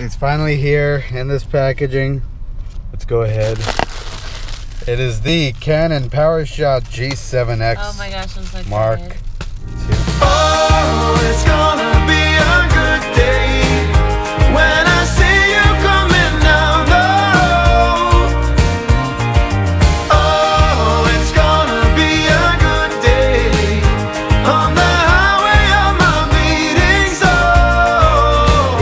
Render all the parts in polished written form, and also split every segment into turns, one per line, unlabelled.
it's finally here in this packaging. Let's go ahead. It is the Canon PowerShot G7X
Oh my gosh, I'm so excited.
Mark II.
Oh, it's gonna be a good day when I see you coming down the road. Oh, it's gonna be a good day on the highway of my meeting zone.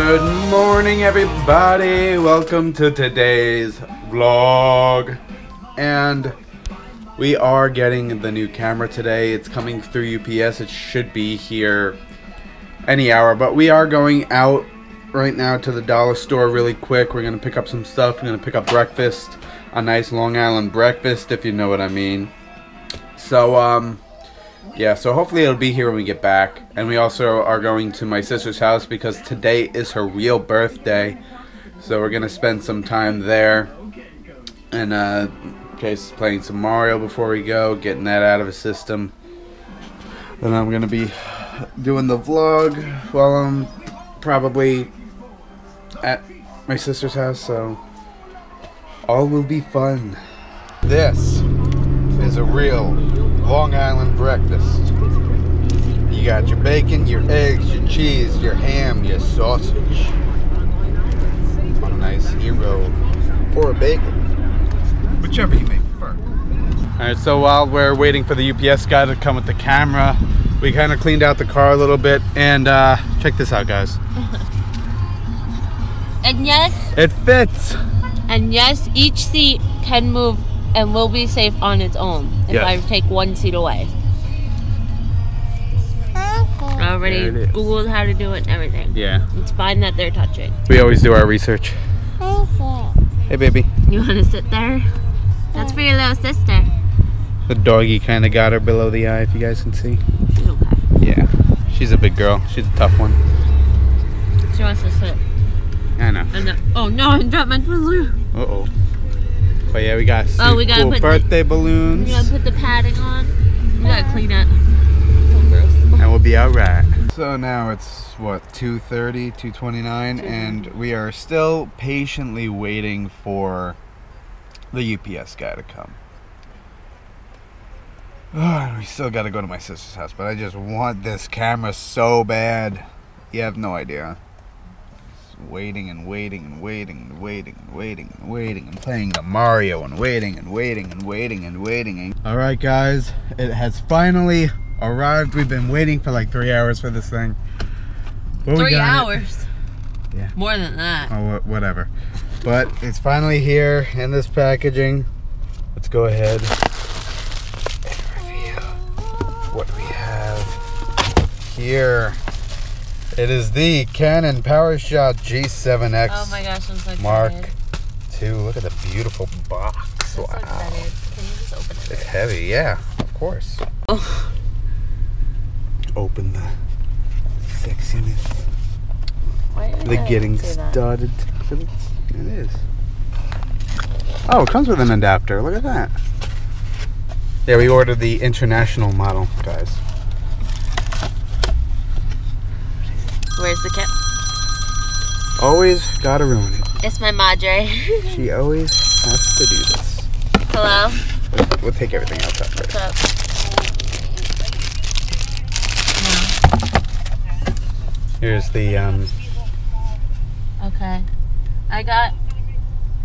Good morning, everybody. Welcome to today's vlog. And we are getting the new camera today. It's coming through UPS. It should be here any hour, but we are going out right now to the dollar store really quick. We're gonna pick up some stuff. We're gonna pick up breakfast, a nice Long Island breakfast, if you know what I mean. So yeah, so hopefully it'll be here when we get back. And we also are going to my sister's house because today is her real birthday, so we're gonna spend some time there. And Case playing some Mario before we go, getting that out of his system. Then I'm gonna be doing the vlog while I'm probably at my sister's house, so all will be fun. This is a real Long Island breakfast. You got your bacon, your eggs, your cheese, your ham, your sausage on a nice Hero or a bacon, whichever you may prefer. Alright, so while we're waiting for the UPS guy to come with the camera, we kind of cleaned out the car a little bit, and check this out, guys.
And yes,
It fits!
and yes, each seat can move and will be safe on its own if
Yes.
I take one seat away. I already
There it is.
Googled how to do it and everything.
Yeah,
It's fine that they're touching.
we always do our research. Hey, baby.
You want to sit there? That's for your little sister.
The doggy kind of got her below the eye, if you guys can see.
She's okay.
Yeah, she's a big girl. She's a tough one.
She wants to sit.
I know.
And oh no, I dropped my Twizzler.
Uh-oh. But yeah, we got
We gotta
cool
put
birthday balloons.
We gotta put the padding on. We gotta clean it. So gross.
And we'll be alright. So now it's what, 2:30, 2:29, and we are still patiently waiting for the UPS guy to come. Oh, we still gotta go to my sister's house, but I just want this camera so bad. You have no idea. Just waiting and waiting and waiting and waiting and waiting and waiting and playing the Mario and waiting and waiting and waiting and waiting. Alright guys, it has finally arrived. We've been waiting for like 3 hours for this thing. But we
3
got it.
hours.
Yeah.
More than that.
Oh, whatever. But it's finally here in this packaging. Let's go ahead and reveal what we have here. It is the Canon PowerShot G7X
Oh my gosh, I'm so excited.
Mark II. Look at the beautiful box.
I'm so
Wow.
excited. Can you just open it?
It's heavy, yeah, of course.
Oh.
Open the sexiness.
Why did
The
I
getting
say that?
started. It is. Oh, it comes with an adapter. Look at that. Yeah, we ordered the international model, guys.
Where's the kit?
Always gotta ruin it.
It's my madre.
She always has to do this.
Hello?
We'll take everything else out
What's
first.
up?
Here's the,
Okay. I got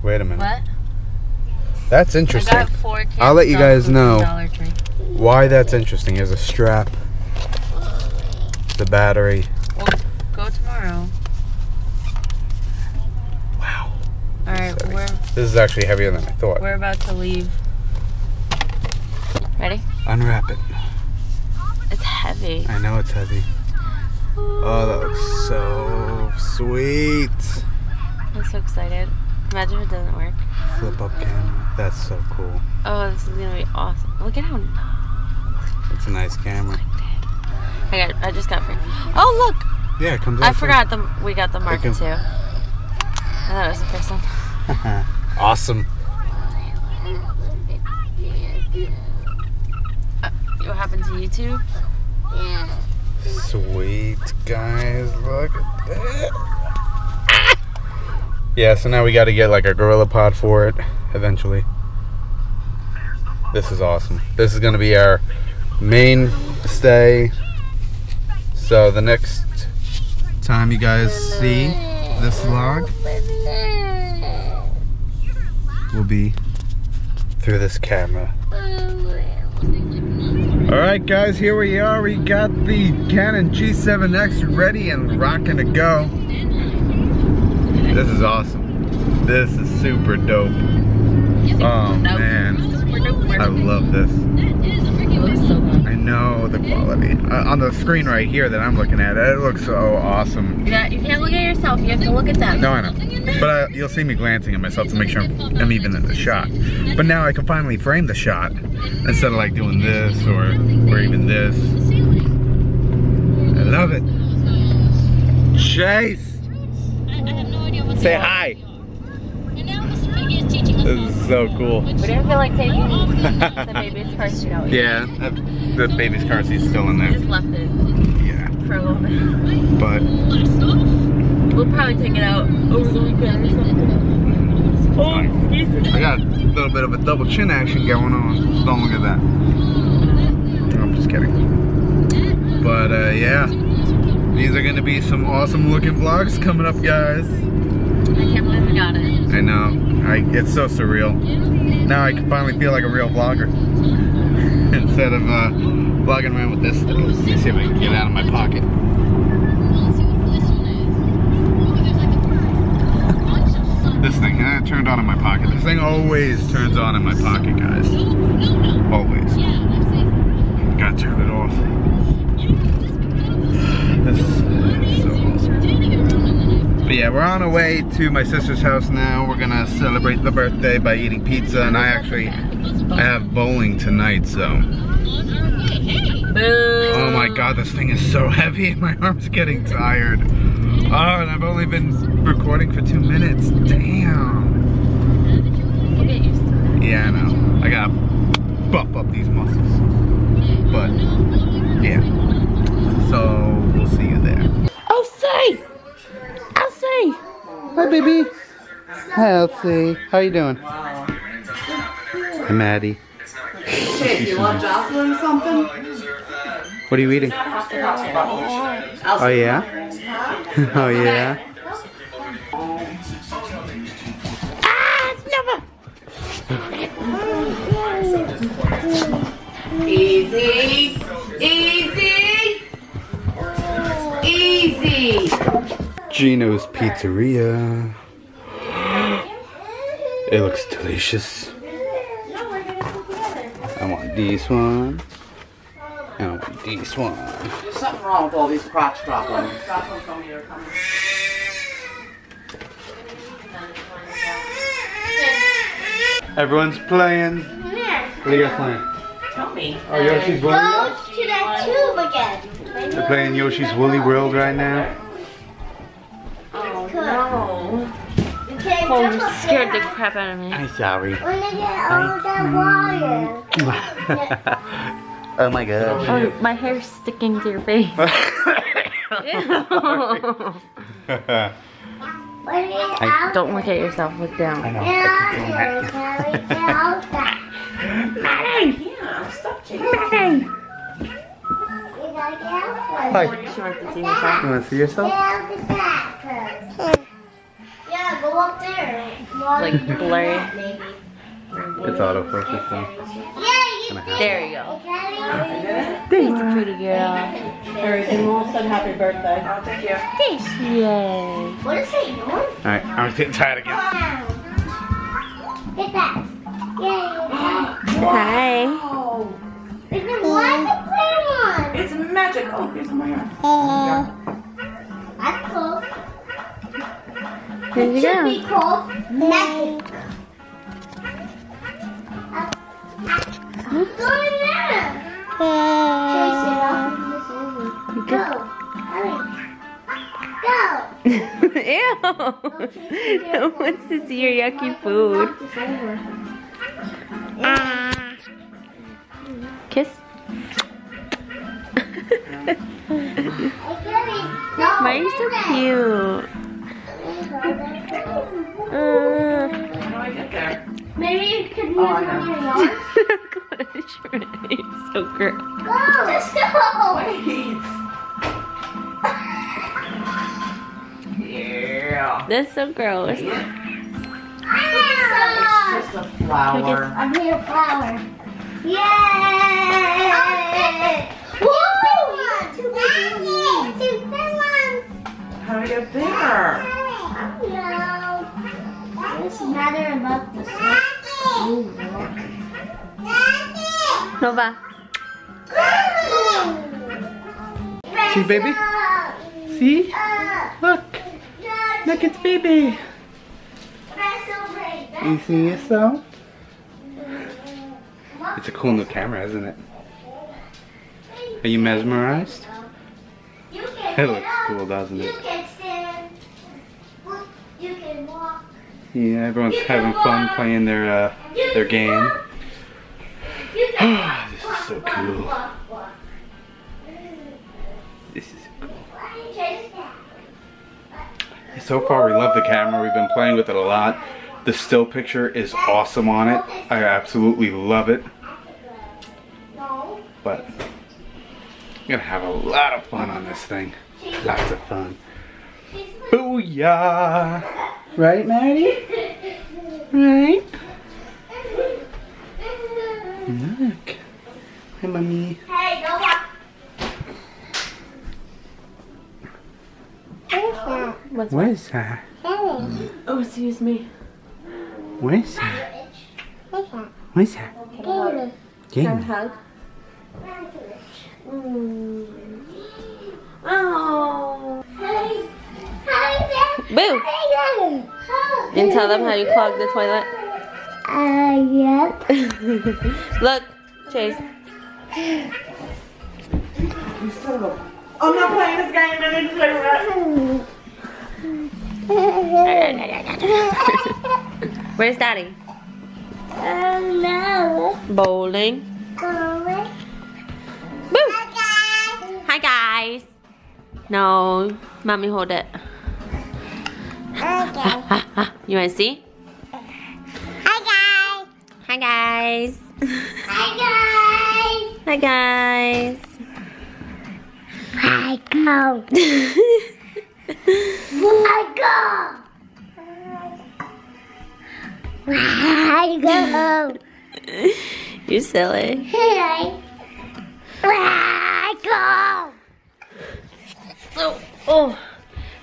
wait a minute.
what?
That's
I
interesting.
got 4 cans.
I'll let you
of
guys
food
know.
from Dollar Tree.
Why that's interesting. Here's a strap. The battery.
We'll go tomorrow.
Wow.
Alright,
Heavy.
we're
This is actually heavier than I thought.
we're about to leave. Ready?
Unwrap it.
It's heavy.
I know it's heavy. Oh, that looks so sweet.
I'm so excited. Imagine if it doesn't work.
Flip up camera. That's so cool.
Oh, this is gonna be awesome. Look at how
It's a nice camera.
I just got free. Oh look!
Yeah, it comes out.
I forgot we got the Mark II. I
can-
thought it was the first one.
Awesome.
What happened to you two?
Sweet, guys. Look at that. Yeah, so now we got to get like a Gorilla Pod for it eventually. This is awesome. This is going to be our main stay. So the next time you guys see this vlog will be through this camera. Alright guys, here we are. We got the Canon G7X ready and rocking to go. This is awesome. This is super dope. Oh man, I love this. I know the quality. On the screen right here that I'm looking at, it looks so awesome.
Yeah, you can't look at yourself, you have to look at them.
No, I know. But you'll see me glancing at myself to make sure I'm even in the shot. But now I can finally frame the shot instead of like doing this or even this. I love it. Chase! Say hi! This is so cool.
We didn't feel like taking the baby's car seat out.
Yeah, the baby's car seat's still in there.
Just left it
Yeah.
for a little bit.
But
We'll probably take it out over the weekend or something. Oh, excuse me.
I got a little bit of a double chin action going on. Don't look at that. I'm just kidding. But yeah, these are gonna be some awesome looking vlogs coming up, guys.
I can't believe we got it.
I know. It's so surreal. Now I can finally feel like a real vlogger instead of vlogging around with this thing. Let me see if I can get it out of my pocket. This thing, it turned on in my pocket. This thing always turns on in my pocket, guys. Always. Gotta turn it off. This is so awesome. But yeah, we're on our way to my sister's house now. We're gonna celebrate the birthday by eating pizza, and I have bowling tonight, so. Oh my god, this thing is so heavy and my arm's getting tired. Oh, and I've only been recording for 2 minutes. Damn.
We'll get used to it.
Yeah, I know. I gotta buff up these muscles. But, yeah. So, we'll see you there.
Elsie! Elsie!
Hi, baby. Hi, Elsie. How you doing? Hi, Maddie.
Hey, do you want Jocelyn or something?
What are you eating? Oh, yeah? Oh, yeah?
Easy, easy, easy.
Gino's Pizzeria. It looks delicious. I want this one. I want this one.
There's something wrong with all these crotch droppings. Jocelyn told me you were coming.
Everyone's playing. What are you guys playing?
Tell me.
Oh, Yoshi's Woolly?
Go to that tube again.
They're playing Yoshi's Woolly World right now.
Oh, no.
You can't
Oh,
jump
you
up
scared the
there.
crap out of me.
I'm sorry.
When they get all that water.
Oh my gosh.
Oh, my hair's sticking to your face. Ew. Don't look at yourself, look down.
I know.
Yeah, stop chasing.
Hi.
She wants to see herself.
You want to see yourself?
Yeah, go up there.
Like blurry.
It's autofocus though.
There you go.
Yeah,
She's a pretty girl.
Keri, and we'll send happy birthday. Oh, thank you.
Yay.
what is it doing?
Alright, I'm getting tired again.
Get that. Yay.
Hi.
Oh,
Why is it clear one?
it's magical. Here's my arm.
That's cool.
Here you
Should
go.
be called magic. Go in there. Chase it off. Go. Hurry. Go.
Ew. No one wants to see your yucky food. Kiss. Why are you so cute? How do I get there?
Maybe you could use
I
one
know.
of your arms.
You're so gross.
Go! Let's go!
Yeah.
That's so gross.
It's
Ah!
just a flower.
I'm here, flower. Yay! Whoa! Two big ones.
How do I get there?
No. It's matter about the
Nova.
See, baby? See? Look. Look, it's baby. You see yourself? It's a cool new camera, isn't it? Are you mesmerized? It looks cool, doesn't
You
it?
can stand. You can walk.
Yeah, everyone's having fun playing their game.
You can
This is so cool.
walk.
This is cool.
Chase that.
So far, we love the camera. We've been playing with it a lot. The still picture is awesome on it. I absolutely love it.
No.
But I'm gonna have a lot of fun on this thing. Lots of fun. Booyah! Right, Maddie? Right? Look. Hi, mommy.
Hey, go walk.
What is that?
Oh, excuse me.
What is that? What is that?
Can I
Game.
hug? Oh. Boo! And tell them how you clog the toilet.
Yep.
Look, Chase.
I'm not playing this game. I need to play with that.
Where's Daddy?
No.
Bowling.
Going.
Boo! Hi, guys. No, mommy, hold it.
Okay.
You want to see?
Hi guys.
Hi, guys.
Hi guys.
Hi, guys.
Hi go. Hi go. Hi go.
You silly.
Hi. Hi go.
Oh,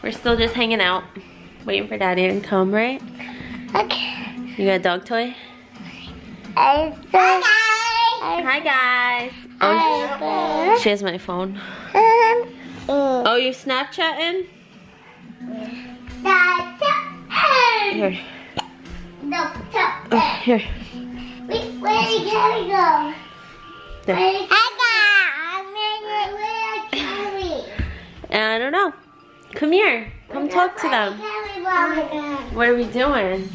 we're still just hanging out, waiting for Daddy to come, right?
Okay.
You got a dog toy?
Hi guys.
Hi, guys. Oh,
Hi
she has my phone.
guys.
Oh, you Snapchatting? Here.
No,
Oh, here.
where did Keri go?
There.
Where did Keri?
I don't know. Come here. Come talk to them. What are we doing?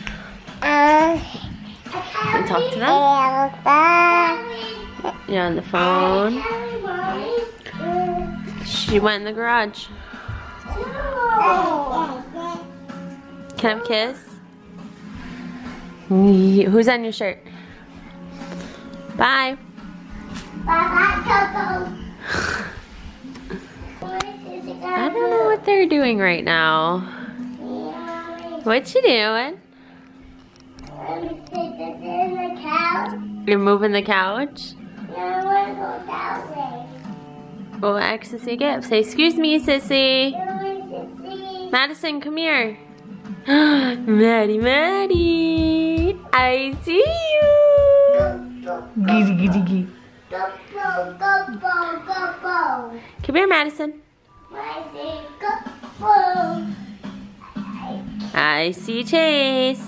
Talk to them? You're on the phone. She went in the garage. Can I have a kiss? Who's on your shirt? Bye. I don't know what they're doing right now. What you doing? You're moving the couch? Oh, ecstasy gift. Say, excuse me, sissy. Madison, come here. Maddie, Maddie. I see you. Giddy, giddy, giddy. Come here, Madison. I see Chase.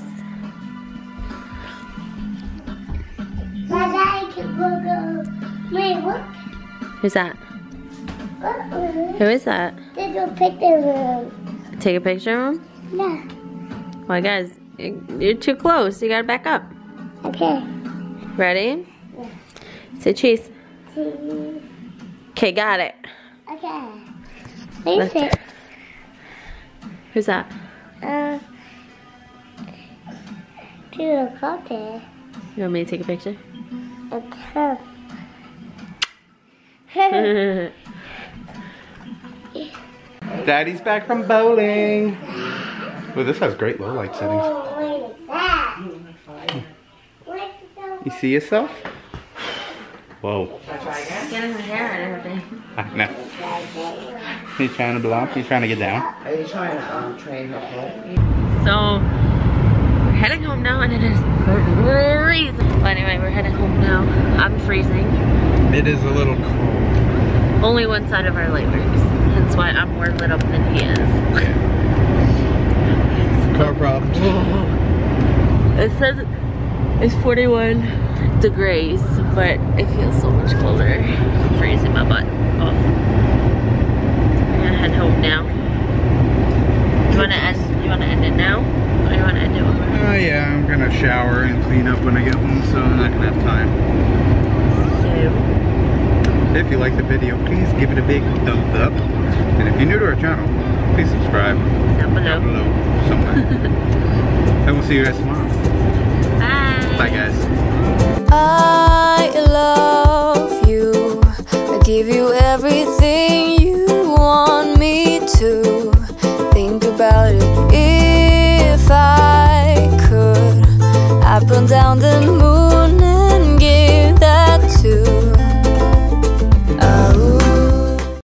Wait, what?
Who's that? Who is that?
There's a picture room.
Take a picture of him?
Yeah.
Well, guys, you're too close. You gotta back up.
Okay.
Ready? Say cheese. Okay, got it.
Okay.
Let's-
Face it.
Who's that?
To the coffee.
You want me to take a picture?
It's her.
Daddy's back from bowling. Well, this has great low light settings.
Oh, what is that? What's the
You see yourself? Whoa.
Getting my hair and everything.
No. You trying to blow? You trying to get down?
Are you trying to train her pole?
So, we're heading home now and it is freezing. But anyway, we're heading home now. I'm freezing.
It is a little cold.
Only one side of our light works. That's why I'm more lit up than he is.
Car problems.
It says it's 41 degrees, but it feels so much colder. I'm freezing my butt off. I'm gonna head home now. You wanna end it now? Or you wanna end it over?
Oh yeah, I'm gonna shower and clean up when I get home, so I'm not gonna have time.
So,
If you like the video, please give it a big thumbs up. And if you're new to our channel, please subscribe
down below.
somewhere. And we'll see you guys tomorrow.
Bye.
Bye guys.